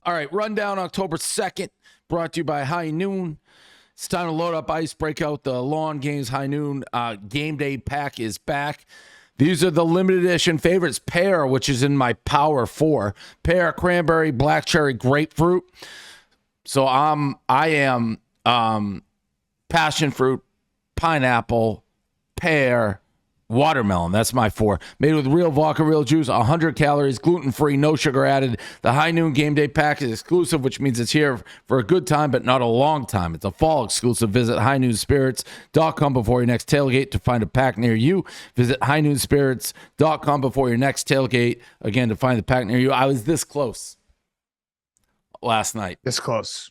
All right, rundown October 2nd, brought to you by High Noon. It's time to load up ice, break out the lawn games. High Noon game day pack is back. These are the limited edition favorites. Pear, which is in my Power 4. Pear, cranberry, black cherry, grapefruit. So I am passion fruit, pineapple, pear, watermelon. That's my 4. Made with real vodka, real juice, 100 calories, gluten-free, no sugar added. The High Noon Game Day Pack is exclusive, which means it's here for a good time, but not a long time. It's a fall exclusive. Visit highnoonspirits.com before your next tailgate to find a pack near you. Visit highnoonspirits.com before your next tailgate, again, to find the pack near you. I was this close last night. This close.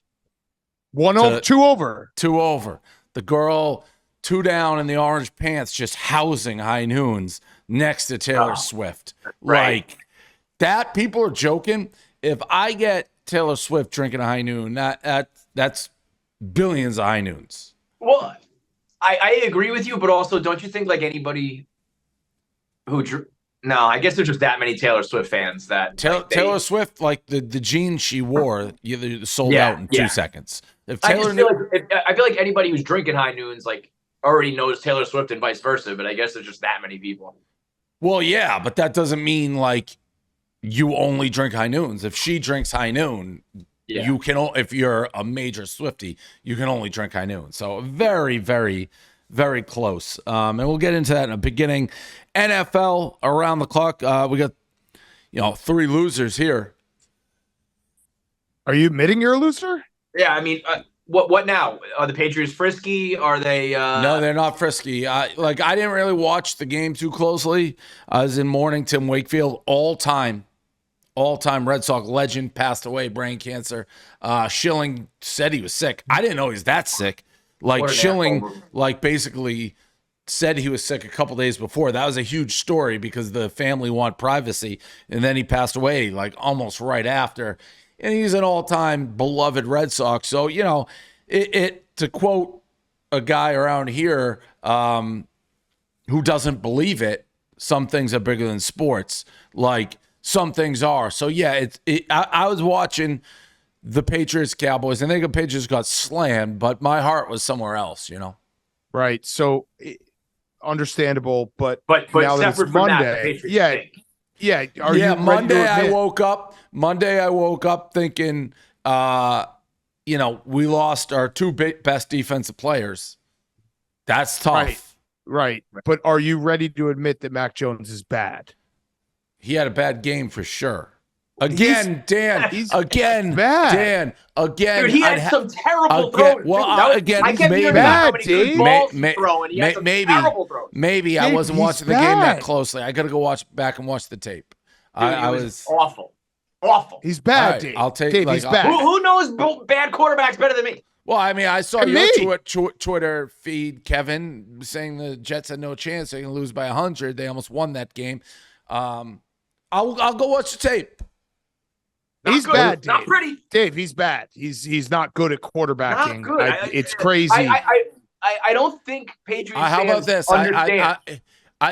1 over, 2 over. 2 over. The girl... 2 down in the orange pants, just housing High Noons next to Taylor Swift. Right. Like that, people are joking. If I get Taylor Swift drinking a High Noon, that's billions of High Noons. Well, I agree with you, but also don't you think like anybody who no, I guess there's just that many Taylor Swift fans that Taylor Swift, like the jeans she wore, sold out in 2 seconds. If Taylor I feel like anybody who's drinking High Noons like already knows Taylor Swift and vice versa, but I guess there's just that many people. Well, yeah, but that doesn't mean like you only drink High Noons. If she drinks High Noon, you can. If you're a major Swiftie, you can only drink High Noon. So very, very, very close. And we'll get into that in the beginning. NFL around the clock. We got 3 losers here. Are you admitting you're a loser? Yeah, I mean. What now? Are the Patriots frisky? Are they? No, they're not frisky. I didn't really watch the game too closely. I was in Mornington, Wakefield, all-time Red Sox legend, passed away, brain cancer. Schilling said he was sick. I didn't know he was that sick. Like Schilling, basically said he was sick a couple days before. That was a huge story because the family want privacy, and then he passed away like almost right after. And he's an all-time beloved Red Sox. So, it to quote a guy around here who doesn't believe it, some things are bigger than sports. Like, some things are. So, yeah, I was watching the Patriots-Cowboys. I think the Patriots got slammed, but my heart was somewhere else, Right. So, understandable, but now that it's separate from Monday. that, the Patriots stink. Yeah. Are you Monday I woke up thinking, we lost our 2 best defensive players. That's tough. Right. But are you ready to admit that Mac Jones is bad? He had a bad game for sure. Again, Dan. He's again, bad. Dan. Again. Dude, he had some terrible throws. Again, I can't even how many good balls he's throwing. He had some terrible throws. Maybe I wasn't watching the game that closely. I got to go back and watch the tape. Dude, I was awful. He's bad, right, Dave. I'll take Dave, he's bad. Who knows bad quarterbacks better than me? Well, I mean, I saw your Twitter feed, Kevin, saying the Jets had no chance. They're going to lose by 100. They almost won that game. I'll go watch the tape. He's bad, Dave. Not pretty. Dave, he's bad. He's not good at quarterbacking. Not good. It's crazy. I don't think Patriots how about this? understand.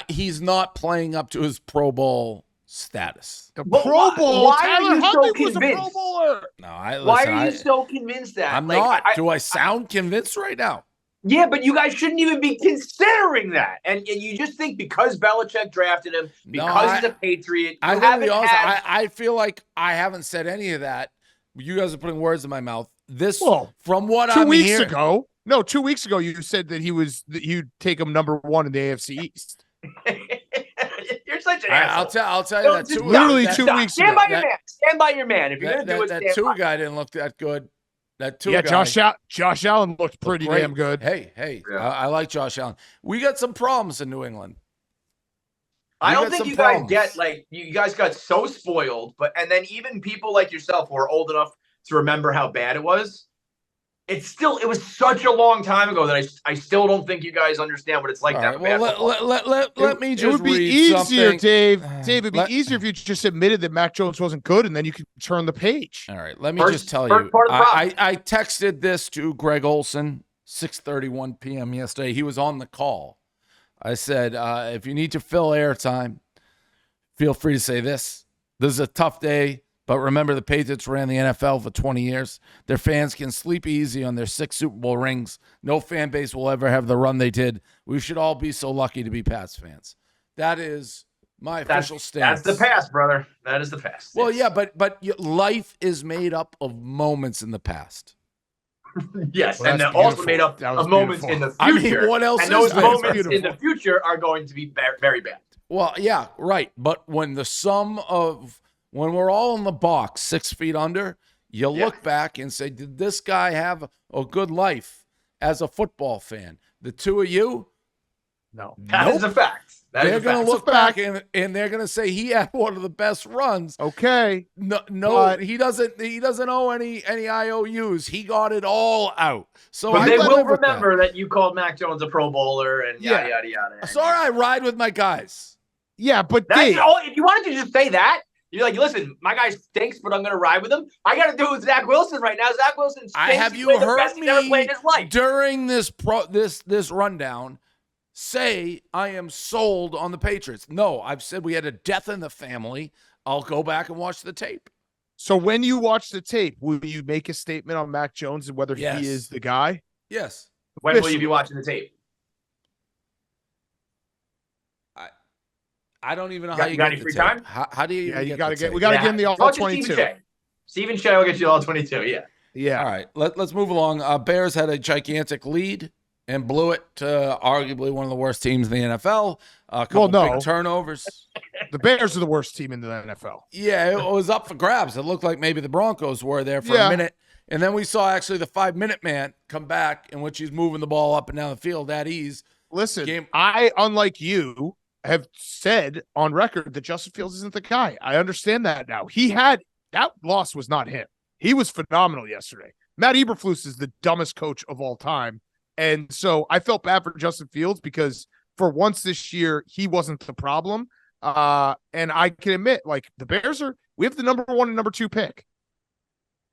He's not playing up to his Pro Bowl status. The Pro Bowl. Why Tyler are you Huntley so was a convinced? Pro Bowler. No, Why are you so convinced that? I'm not. Do I sound convinced right now? Yeah, but you guys shouldn't even be considering that. And you just think because Belichick drafted him, because he's a Patriot, I feel like I haven't said any of that. You guys are putting words in my mouth. From what I'm hearing. 2 weeks ago, you said that you'd take him number 1 in the AFC East. You're such an asshole. I'll tell you that too. Literally 2 weeks ago. Stand by your man. If you're going to do it, that Tua guy didn't look that good. Josh Allen looked pretty damn good. Hey, I like Josh Allen. We got some problems in New England. I don't think you guys get you guys got so spoiled, and then even people like yourself who are old enough to remember how bad it was. It was such a long time ago that I still don't think you guys understand what it's like. Right, let me just. It would be easier, something. Dave. It'd be easier if you just admitted that Mac Jones wasn't good, and then you could turn the page. All right, let me just tell you. I texted this to Greg Olson 6:31 p.m. yesterday. He was on the call. I said, if you need to fill airtime, feel free to say this. This is a tough day, But remember, the Patriots ran the NFL for 20 years. Their fans can sleep easy on their 6 Super Bowl rings. No fan base will ever have the run they did. We should all be so lucky to be Pats fans. That is my official stance. That's the past, brother. That is the past. Well, yeah, but life is made up of moments in the past. Yes, Well, and they're beautiful. also made up That was of moments beautiful. in the future. I mean, what else and is those there? moments in the future are going to be very bad. Well, yeah, right. But when we're all in the box 6 feet under, you look back and say, did this guy have a good life as a football fan? The two of you? No. That is a fact. They're going to look back and they're going to say he had one of the best runs. Okay. No, he doesn't owe any IOUs. He got it all out. So but they will remember that you called Mac Jones a Pro Bowler and yada yada yada. Sorry, I ride with my guys. Yeah, but that's all. If you wanted to just say that, you're like, listen, my guy stinks, but I'm going to ride with him. I got to do it with Zach Wilson right now. Zach Wilson stinks. Have you heard me in his life. During this rundown say I am sold on the Patriots? No, I've said we had a death in the family. I'll go back and watch the tape. So when you watch the tape, will you make a statement on Mac Jones and whether he is the guy? Yes. When will you be watching the tape? I don't even know how you got get any free tape. time. How do you? We got to get him the all 22. Stephen Shea will get you all 22. Yeah. Yeah. All right. Let's move along. Bears had a gigantic lead and blew it to arguably one of the worst teams in the NFL. A couple big turnovers. The Bears are the worst team in the NFL. Yeah, it was up for grabs. It looked like maybe the Broncos were there for a minute. And then we saw actually the 5-minute man come back in which he's moving the ball up and down the field at ease. Listen, I, unlike you, have said on record that Justin Fields isn't the guy. I understand that now. That loss was not him. He was phenomenal yesterday. Matt Eberflus is the dumbest coach of all time. And so I felt bad for Justin Fields because for once this year, he wasn't the problem. And I can admit, like, the Bears we have the number 1 and number 2 pick.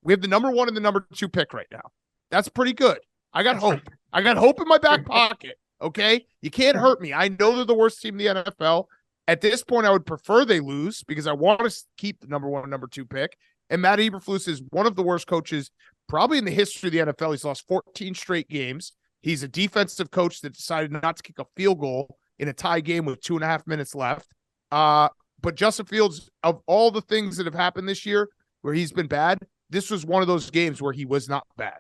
We have the number 1 and the number 2 pick right now. That's pretty good. I got hope. I got hope in my back pocket. Okay. You can't hurt me. I know they're the worst team in the NFL. At this point, I would prefer they lose because I want to keep the number 1 and number 2 pick. And Matt Eberflus is one of the worst coaches probably in the history of the NFL. He's lost 14 straight games. He's a defensive coach that decided not to kick a field goal in a tie game with 2.5 minutes left. But Justin Fields, of all the things that have happened this year where he's been bad, this was one of those games where he was not bad.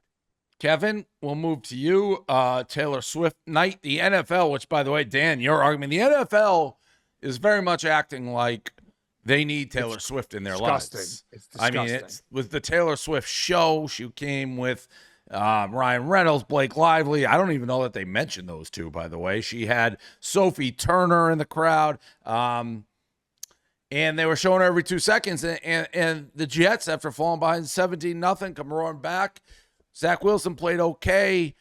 Kevin, we'll move to you. Taylor Swift night. The NFL, which, by the way, Dan, your argument, the NFL is very much acting like they need Taylor Swift in their lives. It's disgusting. I mean, it was the Taylor Swift show. She came with Ryan Reynolds, Blake Lively. I don't even know that they mentioned those two, by the way. She had Sophie Turner in the crowd. And they were showing her every 2 seconds. And the Jets, after falling behind 17-0, come roaring back. Zach Wilson played okay.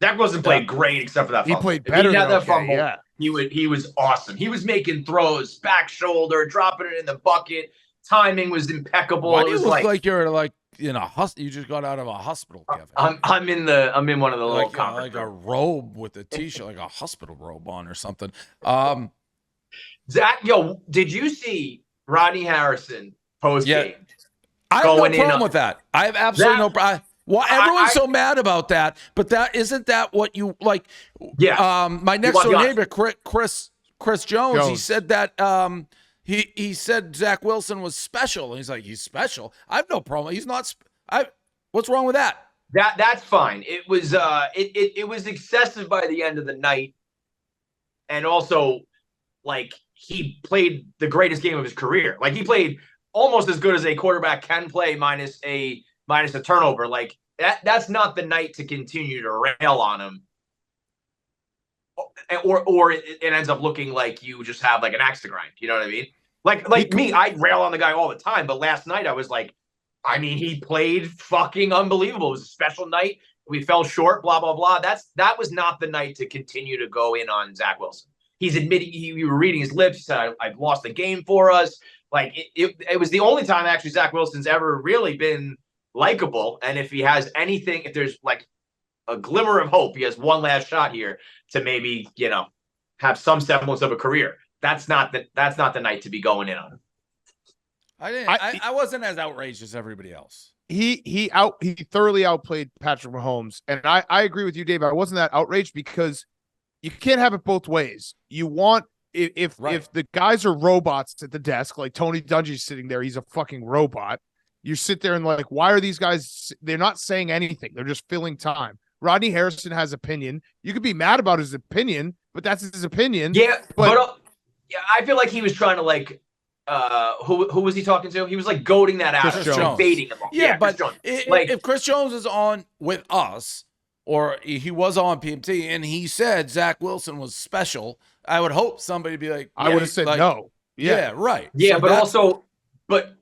Zach Wilson played great except for that fumble. He played better than that okay, fumble. yeah. He was awesome. He was making throws, back shoulder, dropping it in the bucket. Timing was impeccable. Why do you look like you're like in a you just got out of a hospital, Kevin? I'm in one of the little like a robe with a t-shirt, like a hospital robe on or something. Zach, did you see Rodney Harrison post game? I have no problem with that. I have absolutely no problem. Well, everyone's so mad about that, but isn't that what you like? Yeah. My next door neighbor, Chris Jones, he said that he said Zach Wilson was special, and he's like, he's special. I have no problem. He's not. What's wrong with that? That's fine. It was it was excessive by the end of the night, and also like he played the greatest game of his career. Like he played almost as good as a quarterback can play minus a turnover. Like that's not the night to continue to rail on him. Or it ends up looking like you just have like an axe to grind. You know what I mean? Like me, I rail on the guy all the time. But last night I was like, I mean, he played fucking unbelievable. It was a special night. We fell short, blah, blah, blah. That was not the night to continue to go in on Zach Wilson. He's admitting, you were reading his lips. He said, I've lost the game for us. Like it was the only time actually Zach Wilson's ever really been likable. And if he has anything, if there's like a glimmer of hope, he has one last shot here to maybe, have some semblance of a career. That's not the night to be going in on him. I wasn't as outraged as everybody else. He thoroughly outplayed Patrick Mahomes, and I agree with you, Dave. I wasn't that outraged because you can't have it both ways. You want if the guys are robots at the desk, like Tony Dungy's sitting there, he's a fucking robot. You sit there and like, why are these guys? They're not saying anything. They're just filling time. Rodney Harrison has opinion. You could be mad about his opinion, but that's his opinion. Yeah, but I feel like he was trying to like. Who was he talking to? He was like goading that out, baiting him. Yeah, but if Chris Jones is on with us, or he was on PMT, and he said Zach Wilson was special, I would hope somebody would be like, I would have said no. Yeah, right. Yeah, so but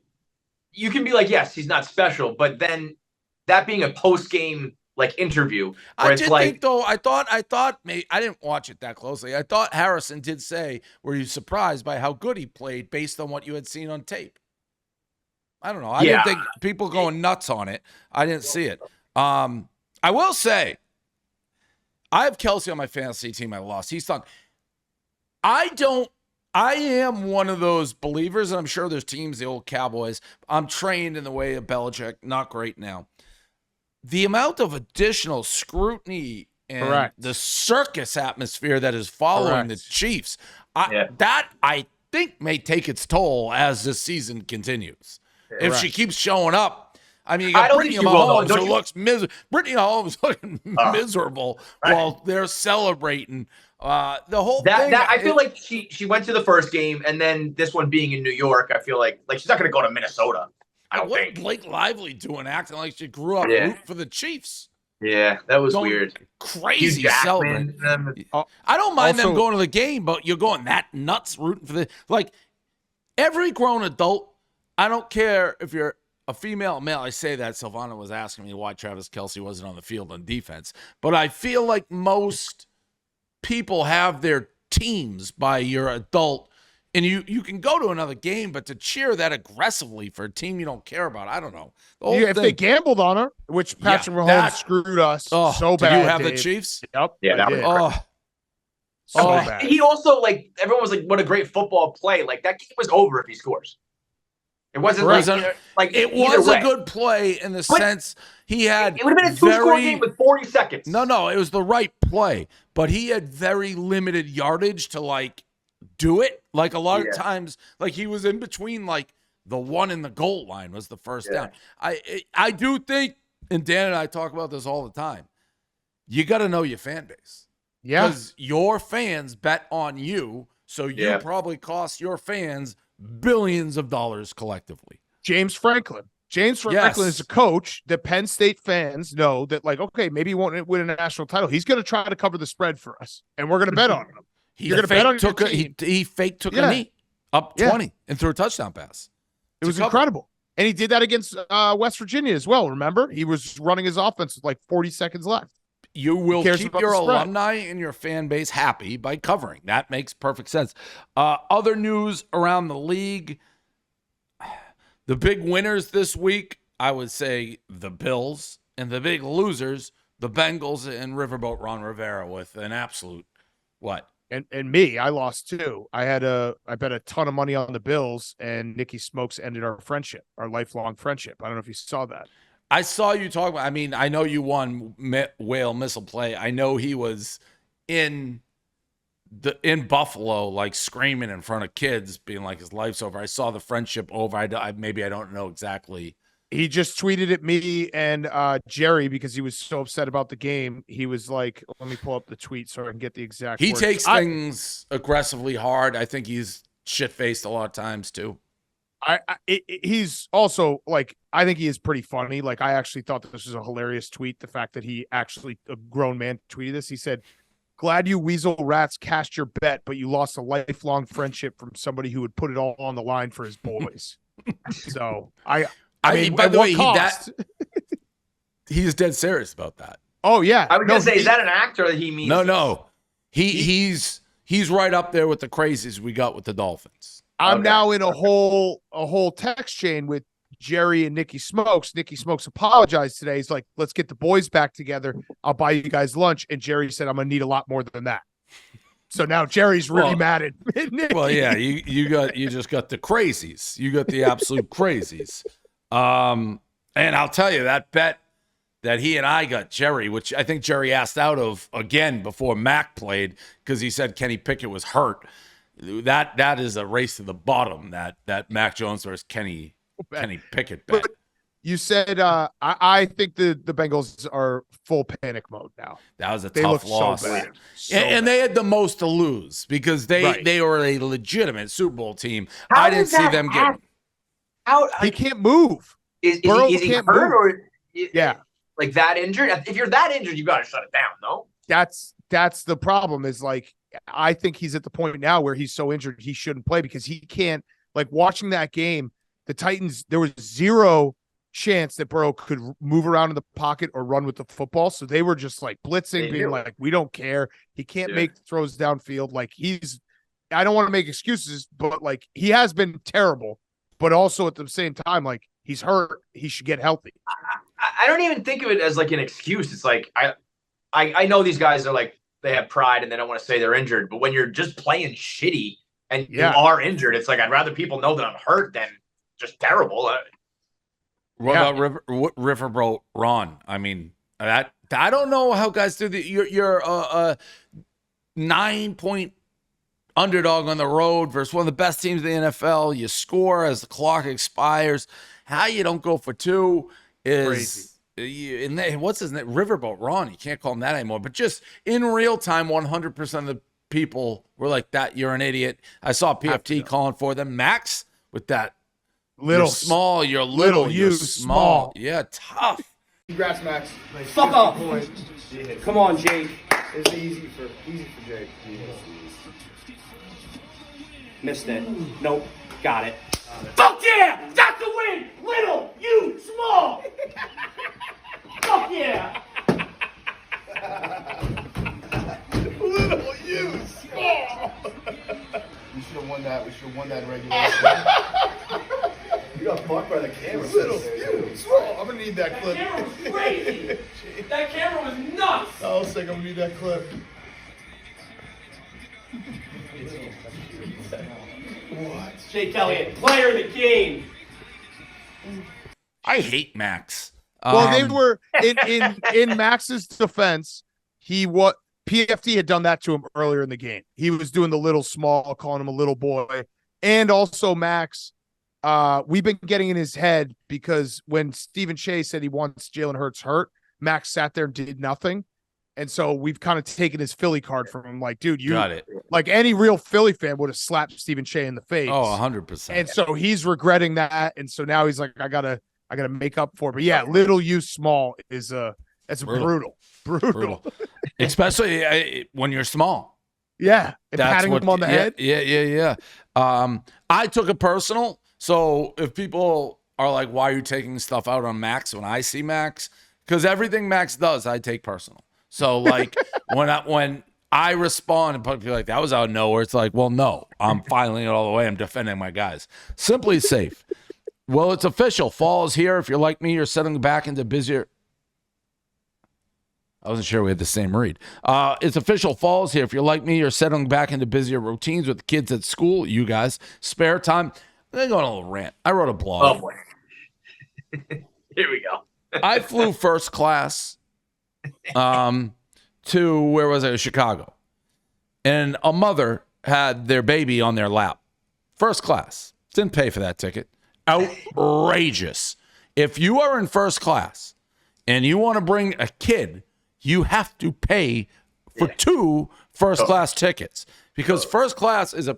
you can be like, yes, he's not special, but then that being a post game like interview, where it's like, think though, I thought maybe I didn't watch it that closely. I thought Harrison did say, "Were you surprised by how good he played based on what you had seen on tape?" I don't know. I didn't think people going nuts on it. I didn't see it. I will say, I have Kelsey on my fantasy team. I lost. He's done. I am one of those believers, and I'm sure there's teams, the old Cowboys. I'm trained in the way of Belichick. Not great now. The amount of additional scrutiny and the circus atmosphere that is following the Chiefs, that I think may take its toll as this season continues. If she keeps showing up, I mean, you got Brittany Mahomes who looks miserable. Brittany Mahomes looking miserable while they're celebrating. The whole thing. I feel like she went to the first game, and then this one being in New York, I feel like she's not going to go to Minnesota. I don't think. Blake Lively doing, acting like she grew up rooting for the Chiefs. Yeah, that was weird. Crazy celebrating. I don't mind them going to the game, but you're going that nuts rooting for the every grown adult. I don't care if you're a female or male. I say that Silvana was asking me why Travis Kelce wasn't on the field on defense, but I feel like most people have their teams by your adult. And you can go to another game, but to cheer that aggressively for a team you don't care about, I don't know. If they gambled on her, which Patrick Mahomes screwed us so bad. Did you have the Chiefs? Yep. Yeah, that was so bad. He also, like, everyone was like, what a great football play. Like, that game was over if he scores. It wasn't it was a good play in the sense he had. It would have been a two-score game with 40 seconds. No, it was the right play, but he had very limited yardage to do it. Like a lot of times, like he was in between like the 1 and the goal line was the first down. I do think, and Dan and I talk about this all the time, you got to know your fan base. Yeah. Because your fans bet on you, so you probably cost your fans billions of dollars collectively. James Franklin is a coach that Penn State fans know that, like, okay, maybe he won't win a national title. He's going to try to cover the spread for us, and we're going to bet on him. You're going to bet on your team. He fake took a knee up 20 and threw a touchdown pass. It was incredible. And he did that against West Virginia as well, remember? He was running his offense with like 40 seconds left. You will keep your alumni and your fan base happy by covering. That makes perfect sense. Other news around the league. The big winners this week, I would say the Bills, and the big losers, the Bengals and Riverboat Ron Rivera with an absolute what? And me, I lost too. I bet a ton of money on the Bills, and Nikki Smokes ended our lifelong friendship. I don't know if you saw that. I saw you talk about, I mean, I know you won whale missile play. I know he was in Buffalo, like screaming in front of kids, being like his life's over. I saw the friendship over. Maybe I don't know exactly. He just tweeted at me and Jerry because he was so upset about the game. He was like, let me pull up the tweet so I can get the exact words. Takes things aggressively hard. I think he's shit-faced a lot of times too. He's also like, I think he is pretty funny. Like, I actually thought that this was a hilarious tweet. The fact that he actually, a grown man, tweeted this. He said, glad you weasel rats cashed your bet, but you lost a lifelong friendship from somebody who would put it all on the line for his boys. So I mean, by the way, he's dead serious about that. Oh yeah. I was gonna say, is that an actor that he means? No. He's right up there with the crazies we got with the Dolphins. I'm now in a whole text chain with Jerry and Nikki Smokes. Nikki Smokes apologized today. He's like, let's get the boys back together. I'll buy you guys lunch. And Jerry said, I'm gonna need a lot more than that. So now Jerry's really Well, mad at Nicky. Well, yeah, you just got the crazies. You got the absolute crazies. And I'll tell you that bet that he and I got Jerry, which I think Jerry asked out of again before Mac played because he said Kenny Pickett was hurt. That is a race to the bottom. That Mac Jones versus Kenny Pickett bet. But you said I think the Bengals are full panic mode now. That was a They tough look loss. so bad. And they had the most to lose because they were a legitimate Super Bowl team. I didn't see them get. He can't move. Is he hurt move. or like that injured? If you're that injured, you got to shut it down. No, that's the problem. Is like I think he's at the point now where he's so injured he shouldn't play because he can't. Like watching that game, the Titans, there was zero chance that Burrow could move around in the pocket or run with the football. So they were just like blitzing, being like, we don't care. He can't make throws downfield. Like I don't want to make excuses, but like he has been terrible, but also at the same time, like he's hurt. He should get healthy. I don't even think of it as like an excuse. It's like, I know these guys are like, they have pride and they don't want to say they're injured, but when you're just playing shitty and you are injured, it's like, I'd rather people know that I'm hurt than just terrible. What about Riverboat Ron? I mean, that I don't know how guys do the. You're a 9-point underdog on the road versus one of the best teams in the NFL. You score as the clock expires. How you don't go for two is what's his name? Riverboat Ron. You can't call him that anymore. But just in real time, 100% of the people were like that. You're an idiot. I saw PFT calling for them. Max with that. You're small, you're little, you're small. Yeah, tough. Congrats, Max. Fuck off. Come on, Jake. It's easy for Jake. Missed it. Nope. Got it. Fuck yeah! Got the win! Little, you, small! Fuck yeah! Little, you, small! We should have won that. We should have won that in regulation. You got marked by the camera. Little, you, small. I'm gonna need that clip. That camera was crazy. That camera was nuts. I was like, I'm gonna need that clip. What? Jake Elliott, player of the game. I hate Max. Well, they were in Max's defense. PFT had done that to him earlier in the game. He was doing the little small, calling him a little boy, and also Max. We've been getting in his head because when Stephen Shea said he wants Jalen Hurts hurt, Max sat there and did nothing. And so we've kind of taken his Philly card from him. Like, dude, you got it. Like any real Philly fan would have slapped Stephen Shea in the face. Oh, 100%. And so he's regretting that. And so now he's like, I gotta make up for it. But yeah, little you small is that's brutal. Especially when you're small. Yeah. And patting him on the head. Yeah. I took it personal. So if people are like, why are you taking stuff out on Max when I see Max? Because everything Max does, I take personal. So like when I respond and people are like, that was out of nowhere, it's like, well, no, I'm filing it all the way. I'm defending my guys. Simply Safe. Well, it's official. Fall is here. If you're like me, you're settling back into busier. I wasn't sure we had the same read. It's official. Fall is here. If you're like me, you're settling back into busier routines with the kids at school. You guys, spare time. Then go on a little rant. I wrote a blog. Oh boy. Here we go. I flew first class to, where was I? Chicago. And a mother had their baby on their lap. First class. Didn't pay for that ticket. Outrageous. If you are in first class and you want to bring a kid, you have to pay for 2 first class tickets. Because first class is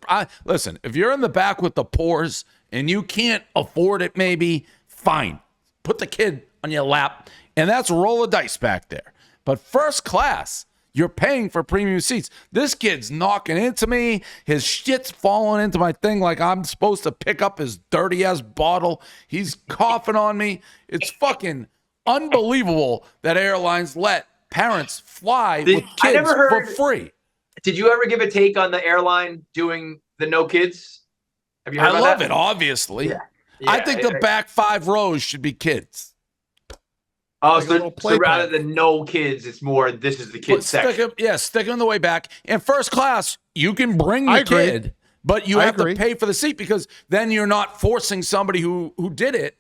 listen, if you're in the back with the poors and you can't afford it, maybe, fine. Put the kid on your lap, and that's a roll of dice back there. But first class, you're paying for premium seats. This kid's knocking into me. His shit's falling into my thing like I'm supposed to pick up his dirty-ass bottle. He's coughing on me. It's fucking unbelievable that airlines let parents fly with kids for free. Did you ever give a take on the airline doing the no kids? Have you heard about that? I love it, obviously. Yeah. I think the back 5 rows should be kids. Oh, Like a little so play rather pen. than no kids, it's more this is the kid's section. Stick him on the way back. In first class, you can bring the I agree. kid, but you I have agree. to pay for the seat because then you're not forcing somebody who did it.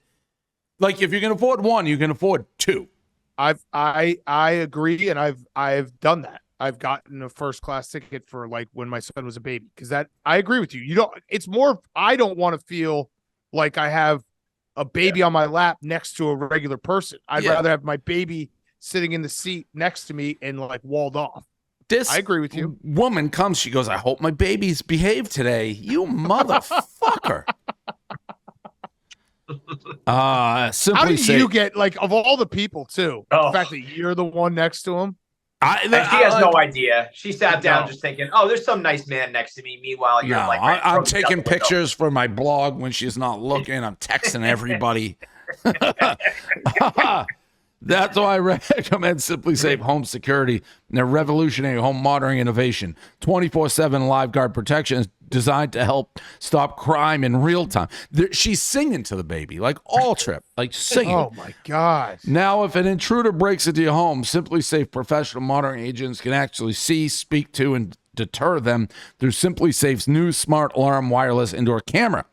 Like if you can afford one, you can afford two. I agree, and I've done that. I've gotten a first class ticket for like when my son was a baby because that I agree with you. You don't. It's more. I don't want to feel like I have a baby on my lap next to a regular person. I'd rather have my baby sitting in the seat next to me and like walled off. This I agree with you. woman comes, she goes, I hope my baby's behaved today. You motherfucker. Simply How did say, you get like of all the people too? Oh. The fact that you're the one next to him. And she has no idea. She sat down just thinking, "Oh, there's some nice man next to me." Meanwhile, you're like, I'm taking pictures for my blog when she's not looking. I'm texting everybody. That's why I recommend Simply Safe Home Security and their revolutionary home monitoring innovation. 24/7 live guard protection is designed to help stop crime in real time. She's singing to the baby, like all trip, like singing. Oh my God. Now, if an intruder breaks into your home, Simply Safe professional monitoring agents can actually see, speak to, and deter them through Simply Safe's new smart alarm wireless indoor camera.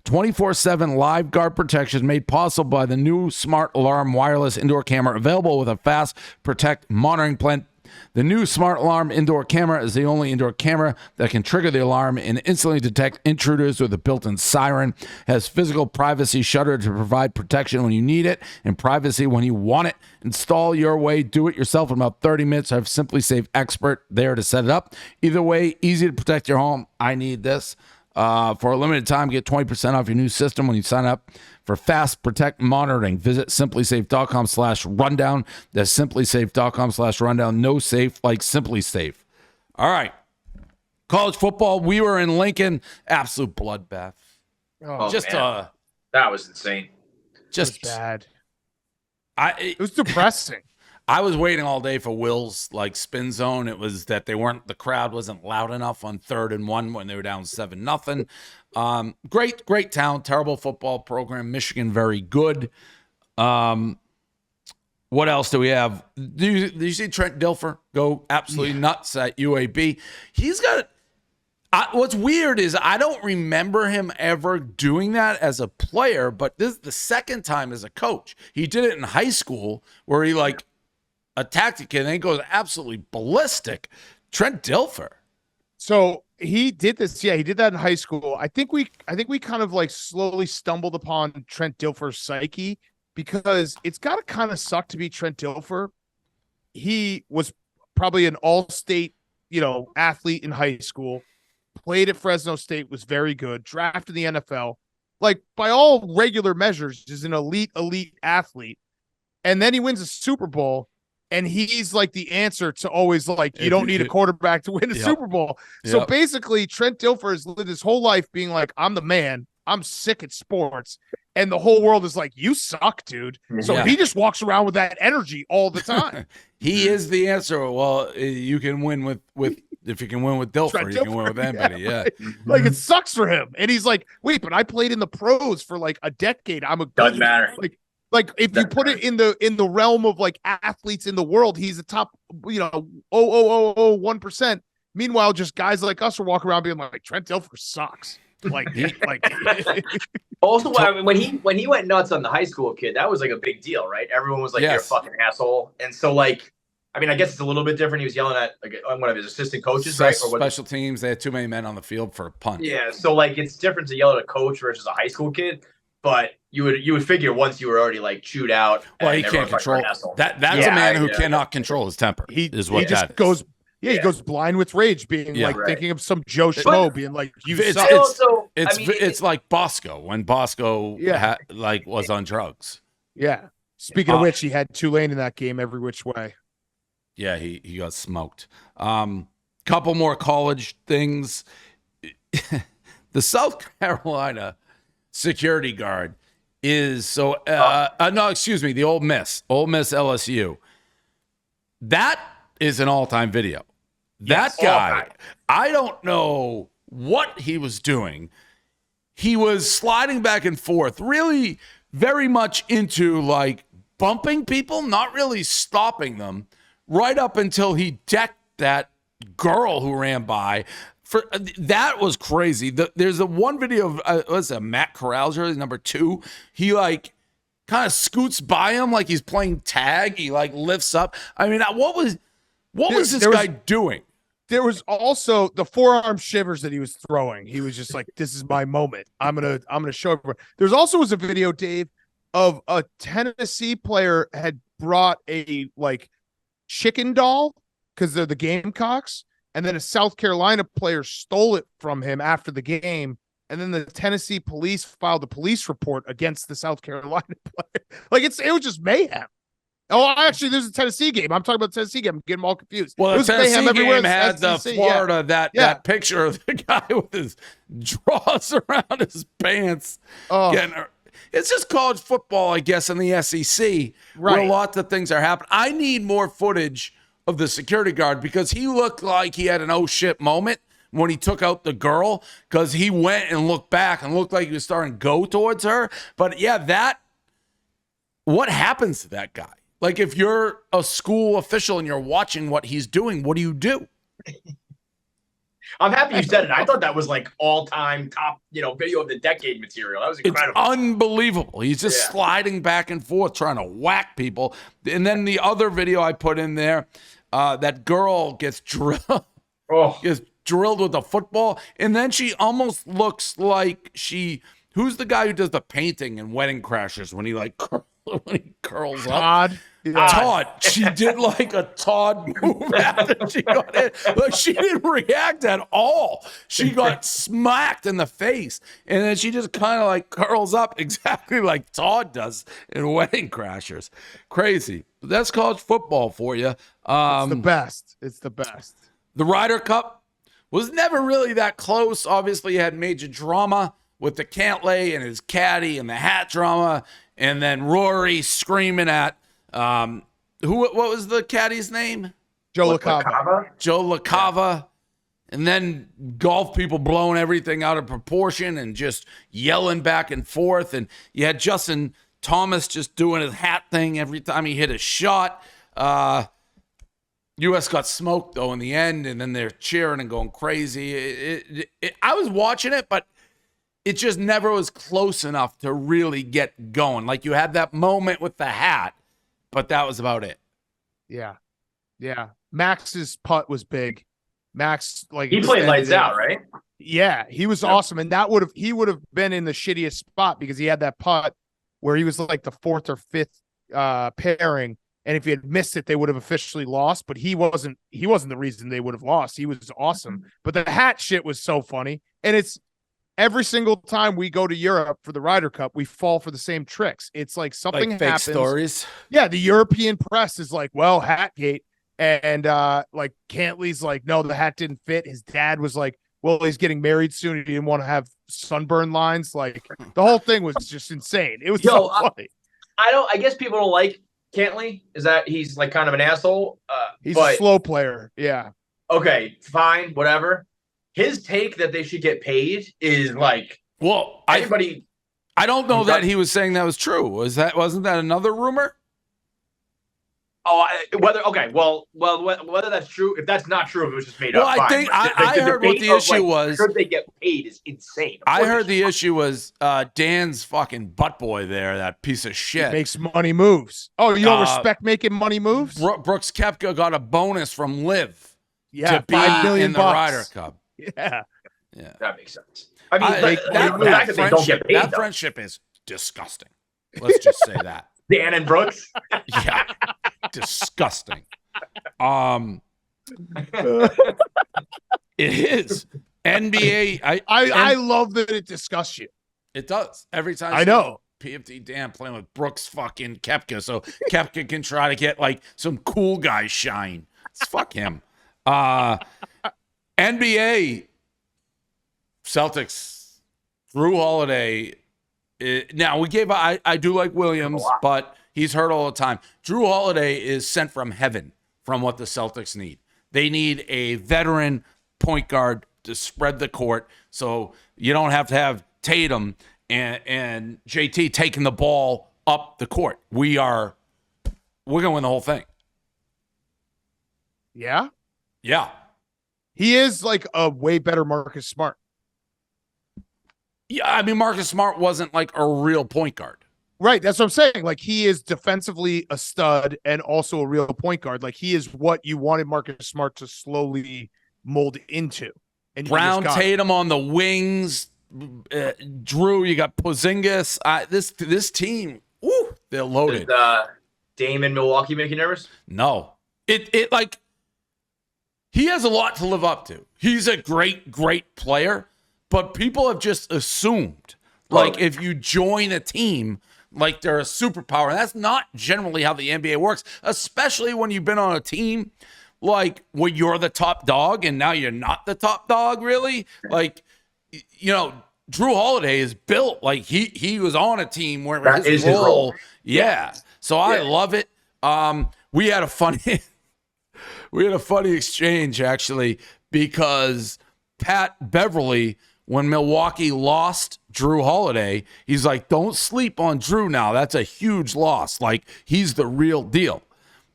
24/7 live guard protection made possible by the new smart alarm wireless indoor camera available with a fast protect monitoring plan. The new smart alarm indoor camera is the only indoor camera that can trigger the alarm and instantly detect intruders with a built-in siren. Has physical privacy shutter to provide protection when you need it and privacy when you want it. Install your way, do it yourself in about 30 minutes. Have Simply Safe expert there to set it up. Either way, easy to protect your home. I need this. For a limited time, get 20% off your new system when you sign up for Fast Protect Monitoring. Visit simplysafe.com/rundown. That's simplysafe.com/rundown. No safe like Simply Safe. All right. College football. We were in Lincoln. Absolute bloodbath. Oh, that was insane. Just bad. It was depressing. I was waiting all day for Will's like spin zone. It was that the crowd wasn't loud enough on 3rd and 1 when they were down 7-0. Great town, terrible football program. Michigan, very good. What else do we have? Do you see Trent Dilfer go absolutely nuts at UAB? He's got what's weird is I don't remember him ever doing that as a player, but this is the second time as a coach. He did it in high school where he attacked a kid and then goes absolutely ballistic. Trent Dilfer. So he did this. Yeah, he did that in high school. I think we kind of like slowly stumbled upon Trent Dilfer's psyche because it's got to kind of suck to be Trent Dilfer. He was probably an all-state, athlete in high school, played at Fresno State, was very good, drafted in the NFL. Like by all regular measures, is an elite athlete. And then he wins a Super Bowl. And he's like the answer to always like, you don't need a quarterback to win a Super Bowl. So basically, Trent Dilfer has lived his whole life being like, I'm the man. I'm sick at sports. And the whole world is like, you suck, dude. So he just walks around with that energy all the time. He is the answer. Well, you can win with if you can win with Dilfer, you can win with anybody. Yeah. Like it sucks for him. And he's like, wait, but I played in the pros for like a decade. Doesn't matter. Like if you put it in the realm of like athletes in the world, he's the top, 0.0001%. Meanwhile, just guys like us are walking around being like, Trent Dilfer sucks. Also, I mean, when he went nuts on the high school kid, that was like a big deal, right? Everyone was like, "You're a fucking asshole," and so like, I mean, I guess it's a little bit different. He was yelling at one of his assistant coaches, right? Or special teams. They had too many men on the field for a punt. Yeah, so like it's different to yell at a coach versus a high school kid. But you would figure once you were already like chewed out. Well, he can't control that. That's a man who cannot control his temper. He goes blind with rage, being thinking of some Joe Schmo being like, it's like Bosco when Bosco was on drugs. Yeah. Speaking of which, he had Tulane in that game every which way. Yeah, he got smoked. Couple more college things. The South Carolina security guard is the Ole Miss LSU. That is an all-time video. That guy, I don't know what he was doing. He was sliding back and forth, really very much into like bumping people, not really stopping them, right up until he decked that girl who ran by. That was crazy. There's a one video of what's that, Matt Corral's number 2. He like kind of scoots by him like he's playing tag. He like lifts up. I mean, what was this guy doing? There was also the forearm shivers that he was throwing. He was just like, "This is my moment. I'm gonna show everyone." There's also was a video, Dave, of a Tennessee player had brought a like chicken doll because they're the Gamecocks, and then a South Carolina player stole it from him after the game, and then the Tennessee police filed a police report against the South Carolina player. Like it was just mayhem. Oh, actually, there's a Tennessee game. I'm talking about the Tennessee game. I'm getting them all confused. Well, the Tennessee game had the Florida, that picture of the guy with his drawers around his pants. Oh. It's just college football, I guess, in the SEC, where lots of things are happening. I need more footage of the security guard because he looked like he had an oh shit moment when he took out the girl because he went and looked back and looked like he was starting to go towards her. But yeah, what happens to that guy? Like, if you're a school official and you're watching what he's doing, what do you do? I'm happy you said it. I thought that was like all-time top, video of the decade material. That was incredible. It's unbelievable. He's just sliding back and forth trying to whack people. And then the other video I put in there, that girl gets drilled with a football, and then she almost looks like who's the guy who does the painting in Wedding Crashers when he curls up? Todd. She did like a Todd move after she got hit. Like, she didn't react at all. She got smacked in the face, and then she just kind of like curls up exactly like Todd does in Wedding Crashers. Crazy. But that's college football for you. It's the best. It's the best. The Ryder Cup was never really that close. Obviously, you had major drama with the Cantlay and his caddy and the hat drama, and then Rory screaming at what was the caddy's name? Joe LaCava. Joe LaCava. And then golf people blowing everything out of proportion and just yelling back and forth. And you had Justin Thomas just doing his hat thing every time he hit a shot. U.S. got smoked, though, in the end, and then they're cheering and going crazy. I was watching it, but it just never was close enough to really get going. Like, you had that moment with the hat, but that was about it. Yeah. Max's putt was big. Max, like, he played lights out, right? Yeah, he was awesome, and he would have been in the shittiest spot because he had that putt where he was like the 4th or 5th pairing, and if he had missed it, they would have officially lost. But he wasn't the reason they would have lost. He was awesome, but the hat shit was so funny, and it's. Every single time we go to Europe for the Ryder Cup, we fall for the same tricks. It's like something like fake happens. Stories. Yeah, the European press is like, well, Hatgate. And like Cantlay's like, no, the hat didn't fit. His dad was like, well, he's getting married soon. He didn't want to have sunburn lines. Like, the whole thing was just insane. It was so funny. I guess people don't like Cantlay. Is that he's like kind of an asshole? He's a slow player. Yeah. Okay, fine, whatever. His take that they should get paid is like, well, anybody. I don't know that he was saying that was true. Wasn't that another rumor? Oh, whether that's true, if that's not true, if it was just made up. Well, I think I heard what the issue was. Should they get paid is insane. I heard the issue was Dan's fucking butt boy there, that piece of shit. He makes money moves. Oh, you don't respect making money moves? Brooks Koepka got a bonus from Liv to be $5 million in the Ryder Cup. Yeah, that makes sense. I mean, that friendship is disgusting. Let's just say that. Dan and Brooks. Yeah, disgusting. It is NBA. I love that it disgusts you. It does every time. I know. PFT Dan playing with Brooks fucking Koepka, so Koepka can try to get like some cool guy shine. Fuck him. NBA Celtics, Drew Holiday. Now, I do like Williams, but he's hurt all the time. Drew Holiday is sent from heaven from what the Celtics need. They need a veteran point guard to spread the court so you don't have to have Tatum and JT taking the ball up the court. We are we're gonna win the whole thing. Yeah. Yeah. He is like a way better Marcus Smart. Yeah, I mean, Marcus Smart wasn't like a real point guard. Right. That's what I'm saying. Like, he is defensively a stud and also a real point guard. Like, he is what you wanted Marcus Smart to slowly mold into. And Brown, Tatum on the wings. Drew, you got Porzingis. This team, woo, they're loaded. Did Dame in Milwaukee make you nervous? No. It like, he has a lot to live up to. He's a great, great player, but people have just assumed, like, if you join a team, like they're a superpower. And that's not generally how the NBA works, especially when you've been on a team like where you're the top dog and now you're not the top dog, really. Like, you know, Drew Holiday is built like he was on a team where that his is his role. Yeah. So I love it. We had a funny exchange actually, because Pat Beverly, when Milwaukee lost Drew Holiday, he's like, don't sleep on Drew now. That's a huge loss. Like, he's the real deal.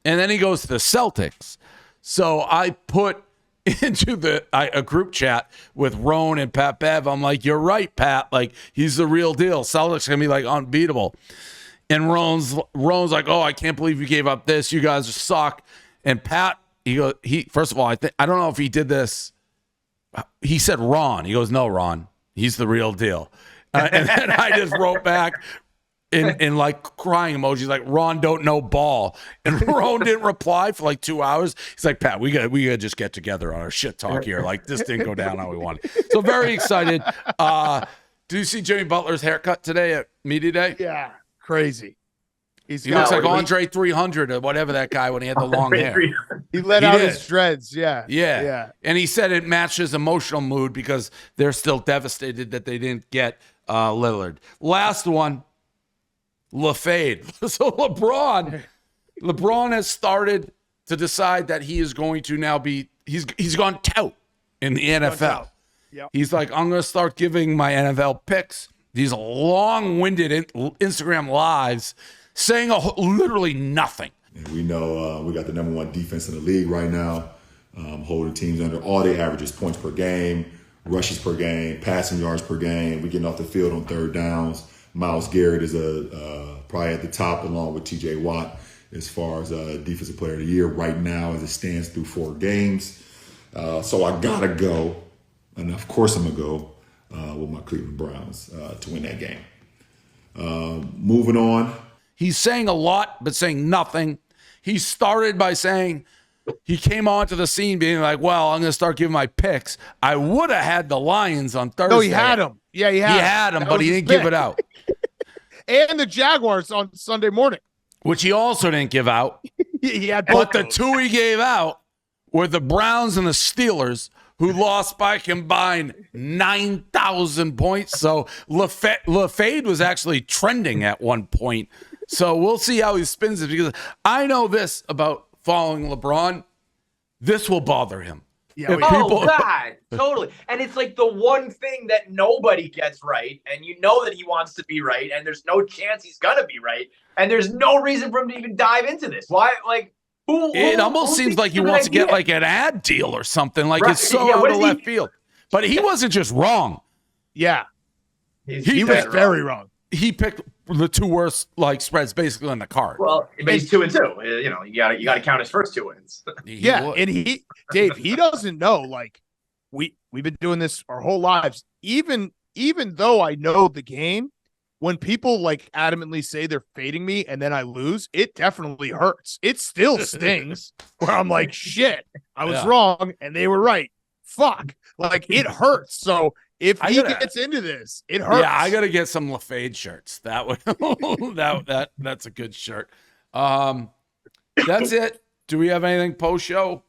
And then he goes to the Celtics. So I put into a group chat with Roan and Pat Bev. I'm like, you're right, Pat. Like, he's the real deal. Celtics going to be like unbeatable. And Roan's like, oh, I can't believe you gave up this. You guys suck. And Pat, first of all, I don't know if he did this. He said Ron. He goes, no, Ron. He's the real deal. And then I just wrote back in like crying emojis, like, Ron don't know ball. And Ron didn't reply for like 2 hours. He's like, Pat, we gotta just get together on our shit talk here. Like, this didn't go down how we wanted. So very excited. Do you see Jimmy Butler's haircut today at Media Day? Yeah, crazy. He looks like Andre 300 or whatever that guy when he had the long hair. He let out his dreads. Yeah. And he said it matched his emotional mood because they're still devastated that they didn't get Lillard. Last one, LeFade. So LeBron has started to decide that he is going to now be, he's gone tout in the NFL. Yep. He's like, I'm going to start giving my NFL picks, these long-winded Instagram lives, saying literally nothing. And we know we got the number one defense in the league right now, holding teams under all their averages, points per game, rushes per game, passing yards per game. We're getting off the field on third downs. Myles Garrett is probably at the top along with TJ Watt as far as defensive player of the year right now as it stands through 4 games. So I got to go, and of course I'm going to go with my Cleveland Browns to win that game. Moving on. He's saying a lot, but saying nothing. He started by saying, he came onto the scene being like, well, I'm going to start giving my picks. I would have had the Lions on Thursday. No, he had them. Yeah, he had them, but he didn't give it out. And the Jaguars on Sunday morning, which he also didn't give out. He had but the 2 he gave out were the Browns and the Steelers, who lost by combined 9,000 points. So LeFade was actually trending at one point. So we'll see how he spins it, because I know this about following LeBron. This will bother him. Yeah, God, totally. And it's like the one thing that nobody gets right, and you know that he wants to be right, and there's no chance he's gonna be right, and there's no reason for him to even dive into this. Why? Like, it almost seems like he wants to get like an ad deal or something. Like, it's so out of left field. But he wasn't just wrong. Yeah, he was very wrong. He picked the 2 worst like spreads basically on the card. Well, but he's 2-2. You know, you got to count his first 2 wins. And Dave, he doesn't know. Like, we've been doing this our whole lives. Even though I know the game, when people like adamantly say they're fading me and then I lose, it definitely hurts. It still stings. Where I'm like, shit, I was wrong and they were right. Fuck, like, it hurts. So if he gets into this, it hurts. Yeah, I gotta get some LeFade shirts. That would that's a good shirt. That's it. Do we have anything post show?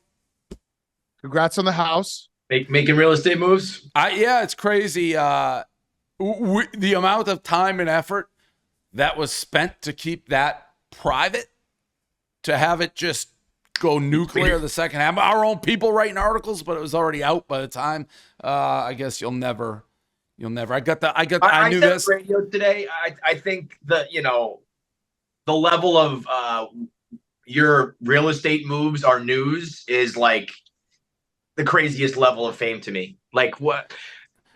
Congrats on the house. Making real estate moves. Yeah, it's crazy. The amount of time and effort that was spent to keep that private, to have it just go nuclear the second half. Our own people writing articles, but it was already out by the time. I guess you'll never. I knew this radio today. I think that, the level of your real estate moves are news is like the craziest level of fame to me. Like what?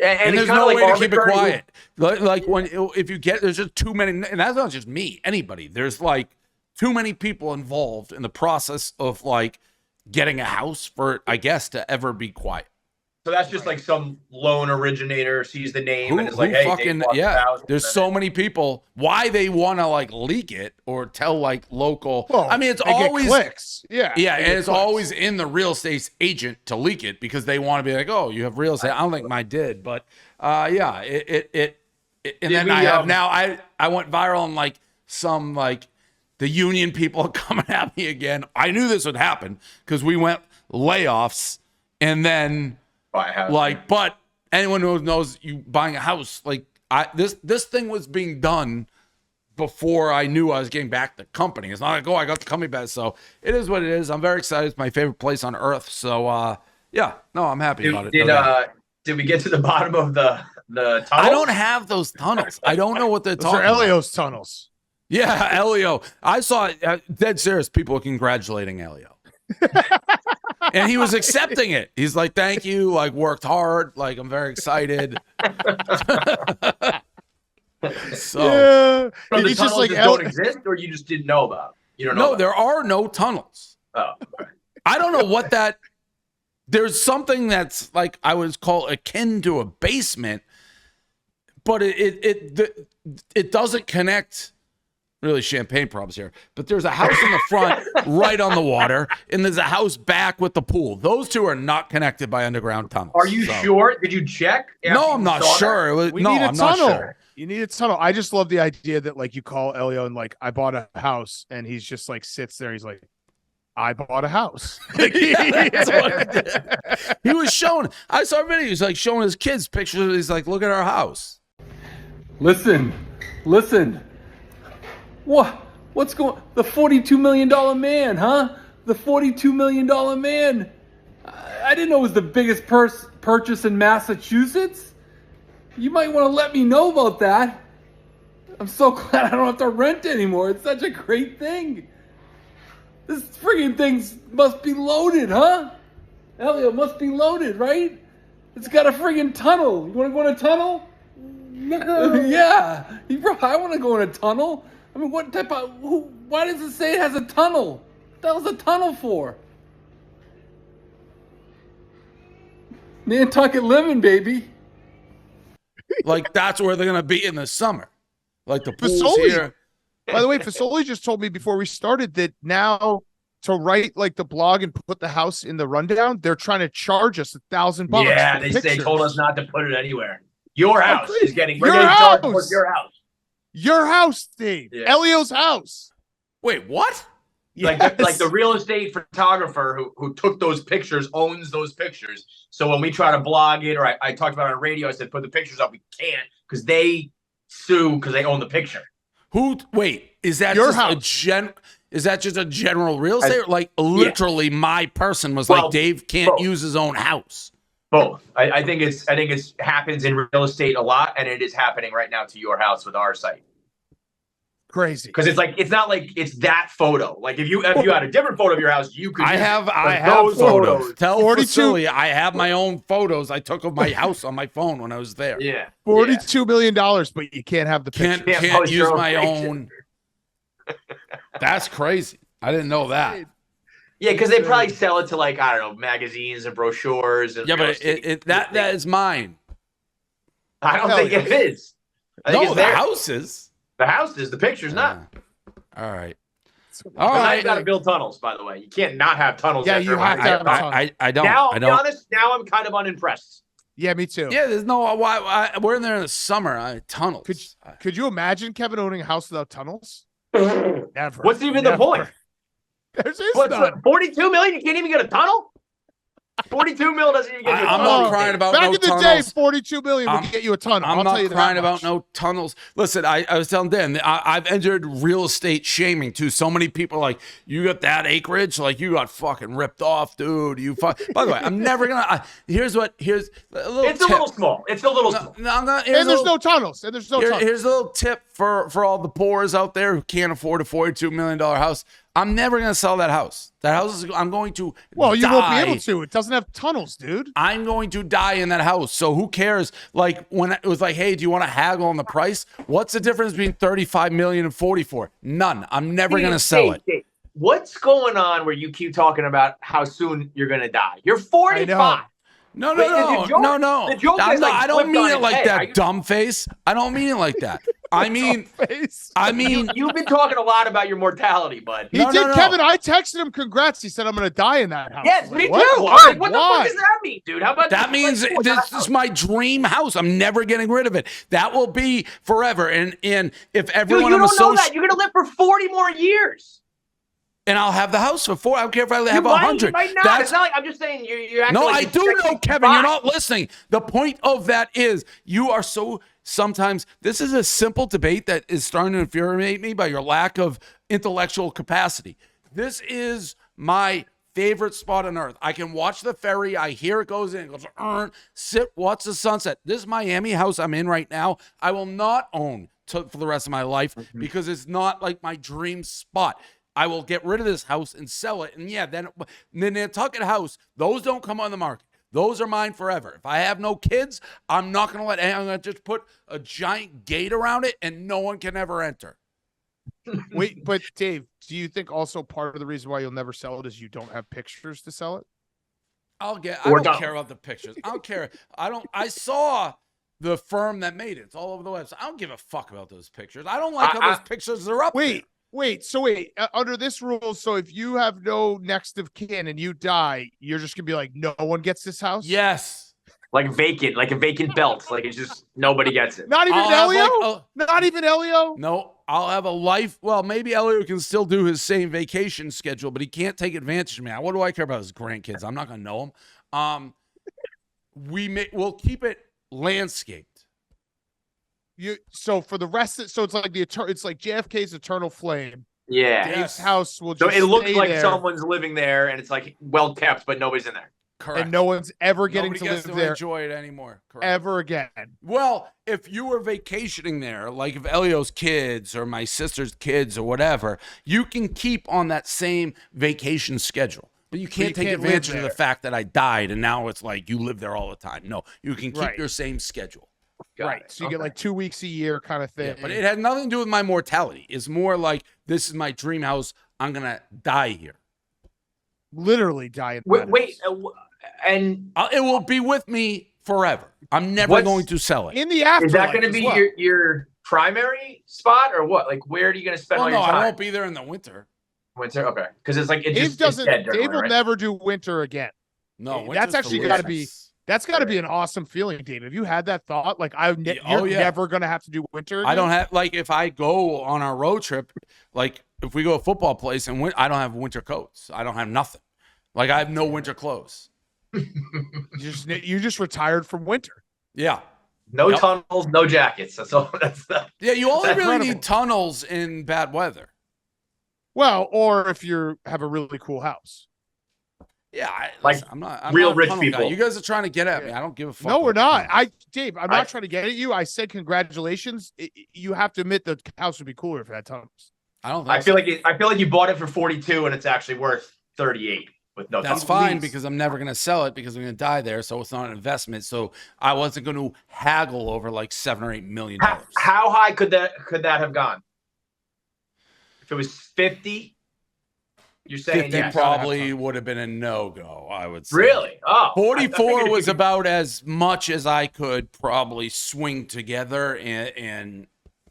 And there's it's no like way to keep it arbitrary. quiet. Like if you get, there's just too many, and that's not just me, anybody. There's like too many people involved in the process of like getting a house for, I guess, to ever be quiet. So that's just like some lone originator sees the name Who, and is like, who hey, fucking, yeah. There's so many people. Why they want to like leak it or tell like local. Well, I mean, it's they get always clicks. Yeah. Yeah, they and get it's clicks. always in the real estate agent to leak it because they want to be like, oh, you have real estate. I don't think mine did, but yeah, and then I have now I went viral and like some like the union people are coming at me again. I knew this would happen because we went layoffs and then like, but anyone who knows you buying a house, like this thing was being done before I knew I was getting back the company. It's not like, oh, I got the company back. So it is what it is. I'm very excited. It's my favorite place on earth. So yeah, no, I'm happy about it. Did we get to the bottom of the tunnel? I don't have those tunnels. I don't know what they're Those talking are about. Elio's tunnels. Yeah, Elio. I saw dead serious people were congratulating Elio. And he was accepting it. He's like, thank you. Like, worked hard. Like, I'm very excited. So, Yeah. So the He's tunnels just like don't exist, or you just didn't know about them? You don't know. no, about there are no tunnels. them? Oh, okay. I don't know what that. There's something that's like I would call akin to a basement, but it doesn't connect. Really champagne problems here, but there's a house in the front right on the water, and there's a house back with the pool. Those two are not connected by underground tunnels. Are you sure? Did you check? No, I'm not sure. We need a I'm tunnel. not sure. You need a tunnel. I just love the idea that like you call Elio and like I bought a house, and he's just like sits there. He's like, I bought a house. Like, That's what I did. He was showing. I saw a video. He's like showing his kids pictures. He's like, look at our house. Listen. What's going? The $42 million man, huh? The $42 million man. I didn't know it was the biggest purchase in Massachusetts. You might want to let me know about that. I'm so glad I don't have to rent anymore. It's such a great thing. This friggin' thing must be loaded, huh? Elliot, must be loaded, right? It's got a friggin' tunnel. You want to go in a tunnel? No. Yeah. I want to go in a tunnel. I mean, what type of... why does it say it has a tunnel? What the hell's a tunnel for? Nantucket living, baby. Like, that's where they're going to be in the summer. Like, the pool's Fasoli. here. By the way, Fasoli just told me before we started that now to write like the blog and put the house in the rundown, they're trying to charge us $1,000. Yeah, for they pictures. told us not to put it anywhere. Your house is getting. We're Your getting charged for house! your house. Your house, Steve. Yeah. Elio's house. Wait, what? Like the real estate photographer who took those pictures owns those pictures. So when we try to blog it, or I talked about it on radio, I said put the pictures up. We can't because they sue because they own the picture. Wait, is that Your just house. Is that just a general real estate? Like literally, my person was like, Dave can't use his own house. Both. I think it's happens in real estate a lot, and it is happening right now to your house with our site. Crazy. Because it's not like it's that photo. Like if you had a different photo of your house, you could. I have those photos. Tell 42 Facility I have my own photos I took of my house on my phone when I was there. Yeah. $42 million, but you can't have the picture. Can't post use your own my picture. own. That's crazy. I didn't know that. Yeah, because they probably sell it to like I don't know magazines and brochures and Yeah, real but estate. that is mine. I don't think it is. I think No, it's the theirs. house is. The house is. The picture's not. All right. All All right. right. You got to build tunnels, by the way. You can't not have tunnels. Yeah, after you a have while. to have a tunnel. I don't. Now, I to be don't. honest, now I'm kind of unimpressed. Yeah, me too. Yeah, there's no why we're in there in the summer. Tunnels. Could you imagine Kevin owning a house without tunnels? Never. What's even the point? There's What's none. 42 million? You can't even get a tunnel. 42 mil doesn't even get you a I'm tunnel. not crying about Back no in the tunnels. day, 42 million would I'm- get you a tunnel. I'm I'll tell you not crying that about much. no tunnels. Listen, I was telling Dan, I've entered real estate shaming too. So many people are like, you got that acreage, like you got fucking ripped off, dude. By the way, I'm never gonna. Here's a little. It's a little small. It's a little small. No, I'm not. And there's no tunnels. And there's no tunnels. Here's a little tip for all the poors out there who can't afford a $42 million house. I'm never going to sell that house. That house is, I'm going to Well, you die. won't be able to. It doesn't have tunnels, dude. I'm going to die in that house. So who cares? Like when it was like, hey, do you want to haggle on the price? What's the difference between 35 million and 44? None. I'm never going to sell it. Dave, what's going on where you keep talking about how soon you're going to die? You're 45. No. The joke is like I don't flipped mean on it its like head. that, dumb face. I don't mean it like that. I mean, You've been talking a lot about your mortality, bud. He did, Kevin. I texted him congrats. He said, I'm going to die in that house. Yes, me too. Why? What the fuck does that mean, dude? How about that means this is my dream house. I'm never getting rid of it. That will be forever. And if everyone dude, you I'm don't know that. You're going to live for 40 more years. And I'll have the house for 4. I don't care if I have 100. You might not. It's not like I'm just saying you No, like I do know, Kevin. You're not listening. The point of that is you are so sometimes this is a simple debate that is starting to infuriate me by your lack of intellectual capacity. This is my favorite spot on earth. I can watch the ferry. I hear it goes in. It goes, sit, watch the sunset. This Miami house I'm in right now, I will not own for the rest of my life because it's not like my dream spot. I will get rid of this house and sell it. And yeah, then the Nantucket house, those don't come on the market. Those are mine forever. If I have no kids, I'm not going to I'm going to just put a giant gate around it and no one can ever enter. Wait, but Dave, do you think also part of the reason why you'll never sell it is you don't have pictures to sell it? I don't care about the pictures. I don't care. I saw the firm that made it. It's all over the website. I don't give a fuck about those pictures. I don't like how those pictures are up there. Wait, under this rule, so if you have no next of kin and you die, you're just gonna be like, no one gets this house? Yes. Like a vacant belt. Like it's just nobody gets it. Not even Elio? Not even Elio? No, I'll have a life. Well, maybe Elio can still do his same vacation schedule, but he can't take advantage of me. What do I care about his grandkids? I'm not gonna know them. We'll keep it landscaped. So for the rest so it's like it's like JFK's eternal flame. Yeah. Dave's house will just so it looks like there, someone's living there and it's like well kept, but nobody's in there. Correct. And no one's ever getting Nobody to gets live to there enjoy it anymore. Correct. ever again. Well, if you were vacationing there, like if Elio's kids or my sister's kids or whatever, you can keep on that same vacation schedule. But you can't take advantage of the fact that I died and now it's like you live there all the time. No, you can keep your same schedule. Right. So you get like 2 weeks a year kind of thing. Yeah, but it had nothing to do with my mortality. It's more like this is my dream house. I'm going to die here. Literally die in and it will be with me forever. I'm never going to sell it. In the afterlife. Is that going to be your primary spot or what? Like where are you going to spend all your time? I won't be there in the winter. Winter? Okay. Because it's like Dave will never do winter again. No, that's actually got to be. That's got to be an awesome feeling, Dave. Have you had that thought? Like, you're never going to have to do winter again? I don't have, like, if I go on our road trip, like, if we go to a football place and I don't have winter coats. I don't have nothing. Like, I have no winter clothes. You just retired from winter. Yeah. No tunnels, no jackets. That's all. Yeah, you only really need tunnels in bad weather. Well, or if you have a really cool house. Yeah, I'm real not rich people. guy. You guys are trying to get at me. I don't give a fuck. No, we're not. Dave, I'm not trying to get at you. I said congratulations. You have to admit the house would be cooler if it had tunnels. I don't. Think I feel like you bought it for 42 and it's actually worth 38 with no. That's fine because I'm never gonna sell it because I'm gonna die there. So it's not an investment. So I wasn't going to haggle over like $7 or $8 million. How high could that have gone? If it was 50. You're saying 50 probably would have been a no-go, I would say. Really? Oh. 44 was about as much as I could probably swing together and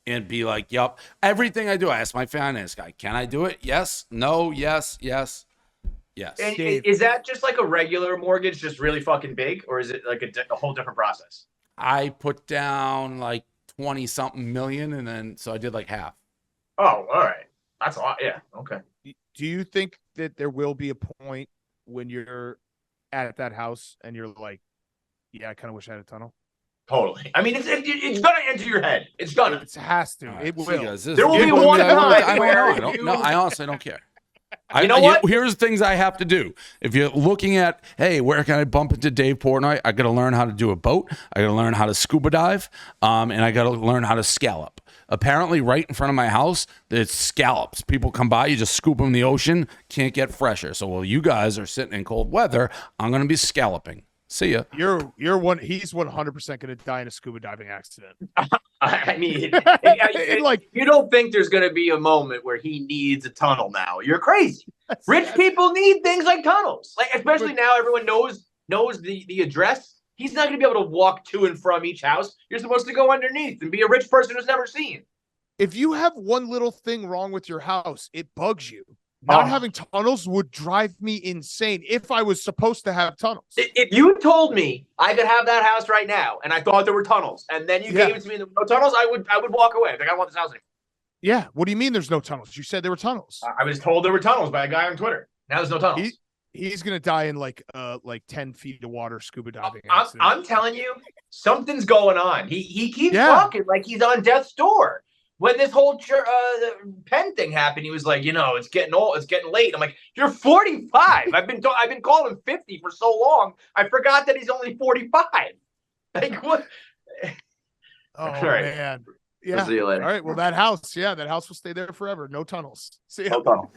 be like, yup. Everything I do, I ask my finance guy, can I do it? Yes, no, yes, yes, yes. And is that just like a regular mortgage, just really fucking big? Or is it like a whole different process? I put down like 20-something million, and then so I did like half. Oh, all right. That's a lot. Yeah, okay. Do you think that there will be a point when you're at that house and you're like, yeah, I kind of wish I had a tunnel? Totally. I mean, it's going to enter your head. It's going to. It has to. Right, it will. There will be one time. I honestly don't care. You know what? Here's things I have to do. If you're looking at, hey, where can I bump into Dave Portnoy? I got to learn how to do a boat. I got to learn how to scuba dive, and I got to learn how to scallop. Apparently, right in front of my house, there's scallops. People come by, you just scoop them in the ocean, can't get fresher. So while you guys are sitting in cold weather, I'm going to be scalloping. See ya. He's 100% going to die in a scuba diving accident. I mean, Like, you don't think there's going to be a moment where he needs a tunnel now? You're crazy. Rich people need things like tunnels, like especially now everyone knows the address. He's not going to be able to walk to and from each house. You're supposed to go underneath and be a rich person who's never seen. if you have one little thing wrong with your house, it bugs you. Not having tunnels would drive me insane if I was supposed to have tunnels. If you told me I could have that house right now and I thought there were tunnels and then you gave it to me and there were no tunnels, I would walk away. Like, I don't want this house anymore. Yeah. What do you mean there's no tunnels? You said there were tunnels. I was told there were tunnels by a guy on Twitter. Now there's no tunnels. He's going to die in like 10 feet of water scuba diving. I'm telling you, something's going on. He keeps talking like he's on death's door. When this whole pen thing happened, he was like, it's getting old, it's getting late. I'm like, you're 45. I've been calling him 50 for so long. I forgot that he's only 45. Like what? Oh man. Yeah. We'll see you later. All right. Well, that house will stay there forever. No tunnels. See ya. No tunnel.